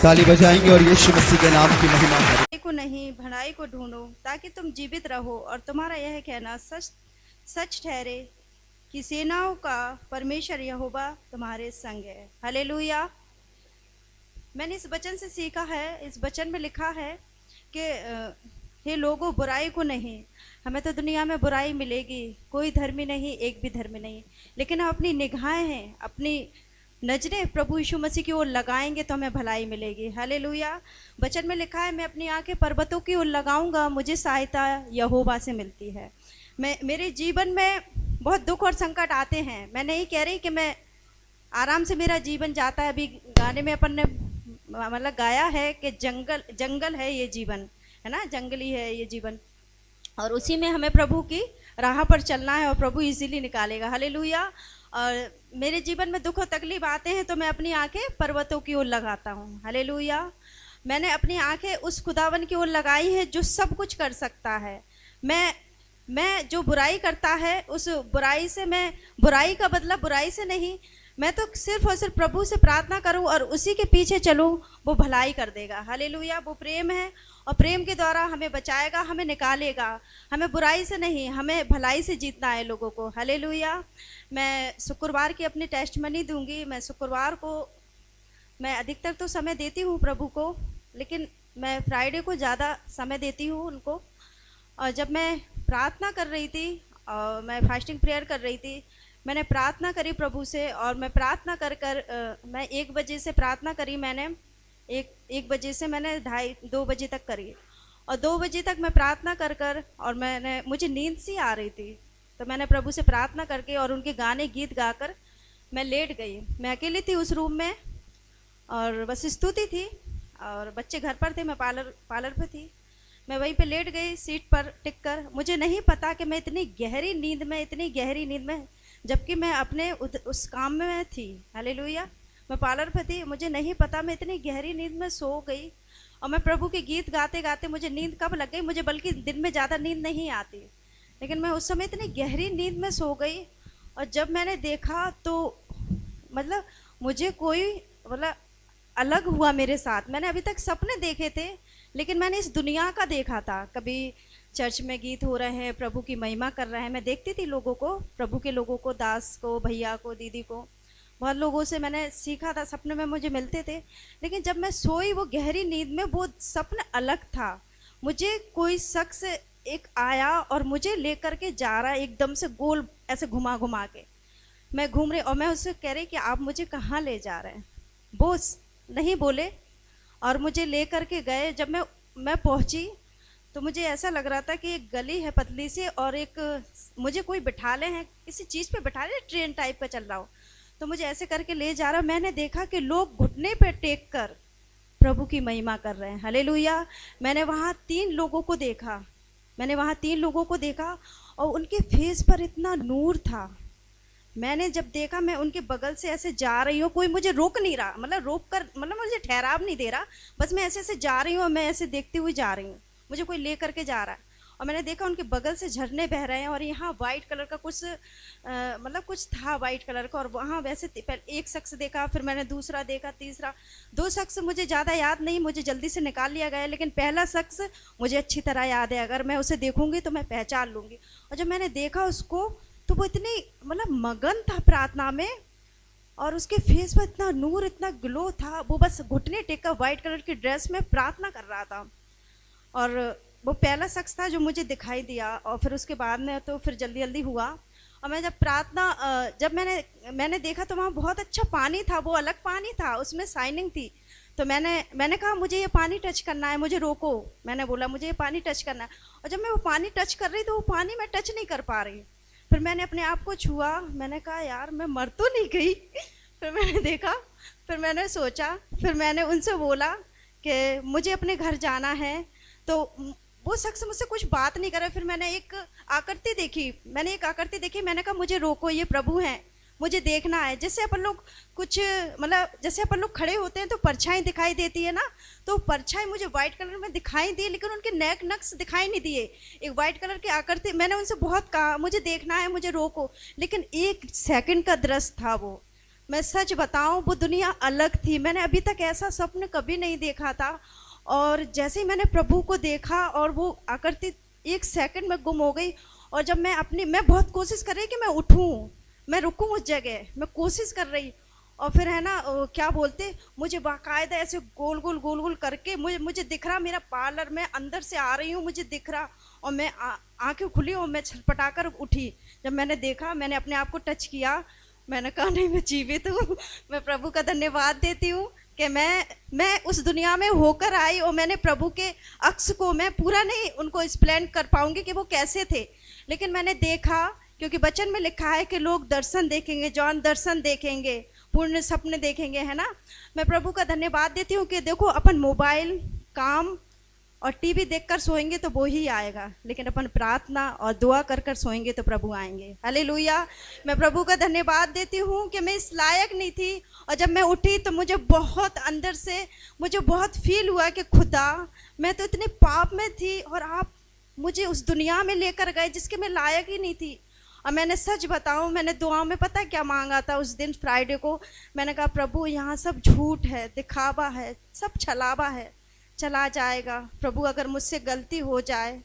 ताली बजाएंगे और यीशु मसीह के नाम की महिमा करें। को नहीं भलाई को ढूंढो ताकि तुम जीवित रहो और तुम्हारा यह कहना सच सच ठहरे कि सेनाओं का परमेश्वर यहोवा तुम्हारे संग है। हालेलुया। मैंने इस वचन से सीखा है, इस वचन में लिखा है कि हे लोगों बुराई को नहीं। हमें तो दुनिया में बुराई मिलेगी, कोई धर्मी नहीं, एक भी धर्मी नहीं, लेकिन हम अपनी निगाहें हैं, अपनी नजरें प्रभु यीशु मसीह की ओर लगाएंगे तो हमें भलाई मिलेगी। हालेलुया। वचन में लिखा है मैं अपनी आंखें पर्वतों की ओर लगाऊंगा, मुझे सहायता यहोवा से मिलती है। मेरे जीवन में बहुत दुख और संकट आते हैं। मैं नहीं कह रही कि मैं आराम से मेरा जीवन जाता है। अभी गाने में अपन ने मतलब गाया है कि जंगल जंगल है ये जीवन, है ना, जंगली है ये जीवन, और उसी में हमें प्रभु की राह पर चलना है और प्रभु इजीली निकालेगा। हालेलुया। और मेरे जीवन में दुख और तकलीफ आते हैं तो मैं अपनी आंखें पर्वतों की ओर लगाता हूँ। हालेलुया। मैंने अपनी आंखें उस खुदावन की ओर लगाई है जो सब कुछ कर सकता है। मैं जो बुराई करता है उस बुराई से, मैं बुराई का बदला बुराई से नहीं, मैं तो सिर्फ और सिर्फ प्रभु से प्रार्थना करूं और उसी के पीछे चलूं, वो भलाई कर देगा। हालेलुया। वो प्रेम है और प्रेम के द्वारा हमें बचाएगा, हमें निकालेगा। हमें बुराई से नहीं, हमें भलाई से जीतना है लोगों को। हालेलुया। मैं शुक्रवार की अपनी टेस्टमनी दूंगी। मैं शुक्रवार को मैं अधिकतर तो समय देती हूँ प्रभु को, लेकिन मैं फ्राइडे को ज़्यादा समय देती हूँ उनको। और जब मैं प्रार्थना कर रही थी और मैं फास्टिंग प्रेयर कर रही थी, मैंने प्रार्थना करी प्रभु से, और मैं प्रार्थना मैं 1 बजे से प्रार्थना करी। मैंने एक बजे से मैंने 2 बजे तक करी, और 2 बजे तक मैं प्रार्थना कर और मुझे नींद सी आ रही थी, तो मैंने प्रभु से प्रार्थना करके और उनके गाने गीत गाकर मैं लेट गई। मैं अकेली थी उस रूम में और बस स्तुति थी, और बच्चे घर पर थे, मैं पार्लर पर थी। मैं वहीं पे लेट गई सीट पर टिक कर। मुझे नहीं पता कि मैं इतनी गहरी नींद में, जबकि मैं अपने उस काम में थी। हालेलुया। मैं पार्लर पर थी, मुझे नहीं पता मैं इतनी गहरी नींद में सो गई। और मैं प्रभु के गीत गाते गाते मुझे नींद कब लग गई, मुझे बल्कि दिन में ज़्यादा नींद नहीं आती, लेकिन मैं उस समय इतनी गहरी नींद में सो गई। और जब मैंने देखा तो मतलब मुझे कोई मतलब अलग हुआ मेरे साथ। मैंने अभी तक सपने देखे थे, लेकिन मैंने इस दुनिया का देखा था। कभी चर्च में गीत हो रहे हैं, प्रभु की महिमा कर रहे हैं, मैं देखती थी लोगों को, प्रभु के लोगों को, दास को, भैया को, दीदी को, बहुत लोगों से मैंने सीखा था, सपने में मुझे मिलते थे। लेकिन जब मैं सोई वो गहरी नींद में, वो सपना अलग था। मुझे कोई शख्स एक आया और मुझे लेकर के जा रहा है एकदम से गोल, ऐसे घुमा घुमा के मैं घूम रही, और मैं उससे कह रही कि आप मुझे कहाँ ले जा रहे हैं। वो नहीं बोले और मुझे ले करके गए। जब मैं पहुंची तो मुझे ऐसा लग रहा था कि एक गली है पतली सी, और एक मुझे कोई बिठा ले हैं, किसी चीज़ पे बिठा ले, ट्रेन टाइप का चल रहा हो, तो मुझे ऐसे करके ले जा रहा। मैंने देखा कि लोग घुटने पे टेक कर प्रभु की महिमा कर रहे हैं। हालेलुया। मैंने वहाँ 3 लोगों को देखा और उनके फेस पर इतना नूर था। मैंने जब देखा, मैं उनके बगल से ऐसे जा रही हूँ, कोई मुझे रोक नहीं रहा, मतलब मुझे ठहराव नहीं दे रहा, बस मैं ऐसे ऐसे जा रही हूँ और मैं ऐसे देखती हुई जा रही हूँ, मुझे कोई ले करके जा रहा है। और मैंने देखा उनके बगल से झरने बह रहे हैं, और यहाँ वाइट कलर का कुछ था वाइट कलर का, और वहाँ वैसे एक शख्स देखा, फिर मैंने दूसरा देखा, तीसरा, 2 शख्स मुझे ज़्यादा याद नहीं, मुझे जल्दी से निकाल लिया गया, लेकिन पहला शख्स मुझे अच्छी तरह याद है, अगर मैं उसे देखूंगी तो मैं पहचान लूँगी। और जब मैंने देखा उसको तो वो इतनी मतलब मगन था प्रार्थना में, और उसके फेस पर इतना नूर, इतना ग्लो था। वो बस घुटने टेक कर वाइट कलर की ड्रेस में प्रार्थना कर रहा था, और वो पहला शख्स था जो मुझे दिखाई दिया। और फिर उसके बाद में तो फिर जल्दी जल्दी हुआ, और मैं जब मैंने देखा तो वहाँ बहुत अच्छा पानी था, वो अलग पानी था, उसमें शाइनिंग थी। तो मैंने कहा मुझे ये पानी टच करना है, मुझे रोको। मैंने बोला मुझे ये पानी टच करना है, और जब मैं वो पानी टच कर रही तो वो पानी मैं टच नहीं कर पा रही। फिर मैंने अपने आप को छुआ, मैंने कहा यार मैं मर तो नहीं गई। फिर मैंने देखा, फिर मैंने सोचा, फिर मैंने उनसे बोला कि मुझे अपने घर जाना है। तो वो शख्स मुझसे कुछ बात नहीं करे। फिर मैंने एक आकृति देखी, मैंने कहा मुझे रोको, ये प्रभु हैं, मुझे देखना है। जैसे अपन लोग जैसे अपन लोग खड़े होते हैं तो परछाई दिखाई देती है ना, तो परछाई मुझे व्हाइट कलर में दिखाई दी, लेकिन उनके नेक नक्श दिखाई नहीं दिए। एक व्हाइट कलर की आकृति, मैंने उनसे बहुत कहा मुझे देखना है, मुझे रोको, लेकिन 1 सेकंड का दृश्य था वो। मैं सच बताऊं वो दुनिया अलग थी। मैंने अभी तक ऐसा स्वप्न कभी नहीं देखा था। और जैसे ही मैंने प्रभु को देखा और वो आकृति 1 सेकंड में गुम हो गई। और जब मैं बहुत कोशिश कर रही कि मैं उठूं, मैं रुकूं उस जगह, मैं कोशिश कर रही। और फिर है ना क्या बोलते, मुझे बाकायदा ऐसे गोल गोल करके मुझे दिख रहा, मेरा पार्लर में अंदर से आ रही हूँ, मुझे दिख रहा। और मैं आंखें खुली और मैं छटपटा कर उठी। जब मैंने देखा, मैंने अपने आप को टच किया, मैंने कहा नहीं, मैं जीवित हूँ। मैं प्रभु का धन्यवाद देती हूँ कि मैं उस दुनिया में होकर आई। और मैंने प्रभु के अक्स को मैं पूरा नहीं उनको एक्सप्लेन कर पाऊंगी कि वो कैसे थे, लेकिन मैंने देखा, क्योंकि वचन में लिखा है कि लोग दर्शन देखेंगे, जॉन दर्शन देखेंगे, पूर्ण सपने देखेंगे, है ना। मैं प्रभु का धन्यवाद देती हूँ कि देखो, अपन मोबाइल, काम और टीवी देखकर सोएंगे तो वो ही आएगा, लेकिन अपन प्रार्थना और दुआ कर कर सोएंगे तो प्रभु आएंगे। हालेलुया। मैं प्रभु का धन्यवाद देती हूँ कि मैं इस लायक नहीं थी। और जब मैं उठी तो मुझे बहुत अंदर से मुझे बहुत फील हुआ कि खुदा, मैं तो इतने पाप में थी और आप मुझे उस दुनिया में लेकर गए जिसके मैं लायक ही नहीं थी। और मैंने सच बताऊं, मैंने दुआ में पता क्या मांगा था उस दिन फ्राइडे को। मैंने कहा प्रभु, यहाँ सब झूठ है, दिखावा है, सब छलावा है, चला जाएगा। प्रभु, अगर मुझसे गलती हो जाए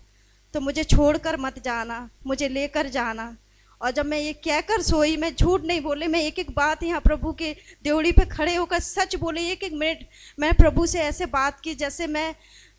तो मुझे छोड़कर मत जाना, मुझे लेकर जाना। और जब मैं ये कहकर सोई, मैं झूठ नहीं बोले, मैं एक एक बात यहाँ प्रभु के देवड़ी पे खड़े होकर सच बोले। एक एक मिनट मैं प्रभु से ऐसे बात की जैसे मैं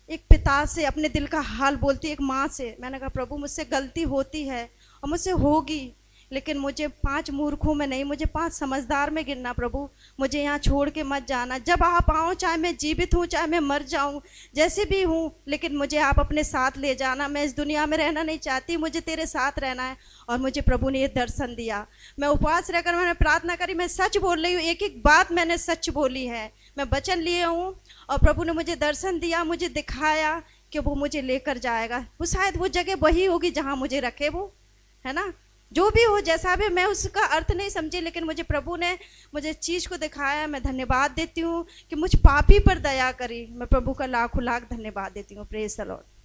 एक पिता से अपने दिल का हाल बोलती, एक माँ से। मैंने कहा प्रभु, मुझसे गलती होती है और मुझसे होगी, लेकिन मुझे 5 मूर्खों में नहीं, मुझे 5 समझदार में गिनना। प्रभु, मुझे यहाँ छोड़ के मत जाना। जब आप आओ, चाहे मैं जीवित हूँ, चाहे मैं मर जाऊँ, जैसे भी हूँ, लेकिन मुझे आप अपने साथ ले जाना। मैं इस दुनिया में रहना नहीं चाहती, मुझे तेरे साथ रहना है। और मुझे प्रभु ने ये दर्शन दिया। मैं उपवास रहकर मैंने प्रार्थना करी। मैं सच बोल रही हूँ, एक एक बात मैंने सच बोली है। मैं वचन लिए हूँ और प्रभु ने मुझे दर्शन दिया, मुझे दिखाया कि वो मुझे लेकर जाएगा। वो शायद वो जगह वही होगी जहाँ मुझे रखे वो, है ना। जो भी हो, जैसा भी, मैं उसका अर्थ नहीं समझी, लेकिन मुझे प्रभु ने मुझे चीज़ को दिखाया। मैं धन्यवाद देती हूँ कि मुझ पापी पर दया करी। मैं प्रभु का लाखों लाख धन्यवाद देती हूँ। Praise the Lord.